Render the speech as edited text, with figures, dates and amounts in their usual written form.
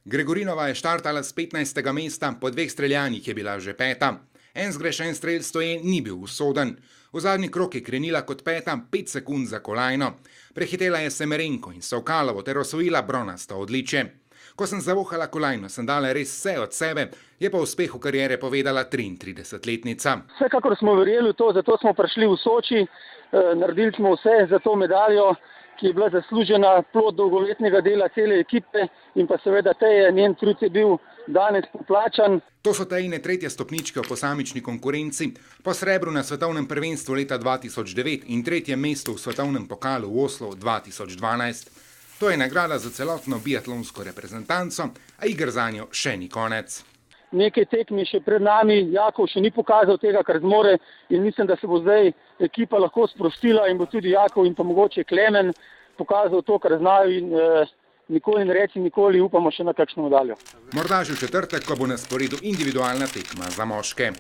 Gregorinova je štartala z 15. mesta, po 2 streljanjih je bila že 5. En zgrešen strel stoje ni bil usoden. V zadnji krog je krenila kot 5, 5 sekund za kolajno. Prehitela je Semerenko in Sovkalovo ter osvojila bronasto odličje. Ko sem zavohala kolajno, sem dala res vse od sebe, je pa o uspehu kariere povedala 33-letnica. Vsekakor smo verjeli v to, zato smo prišli v Soči, naredili smo vse za to medaljo, ki je bila zaslužena, plod dolgoletnega dela cele ekipe in pa seveda Teje, njen trud je bil danes poplačan. To so Tejine 3. stopničke v posamični konkurenci, po srebru na svetovnem prvenstvu leta 2009 in 3. mestu v svetovnem pokalu v Oslu 2012. To je nagrada za celotno biatlonsko reprezentanco, a iger zanjo še ni konec. Nekaj tekmi še pred nami, Jakov še ni pokazal tega, kar zmore in mislim, da se bo zdaj ekipa lahko sprostila in bo tudi Jakov in pa mogoče Klemen pokazal to, kar znajo in nikoli ne reči nikoli, upamo še na kakšno medaljo. Morda že v četrtek, ko bo na sporedu individualna tekma za moške.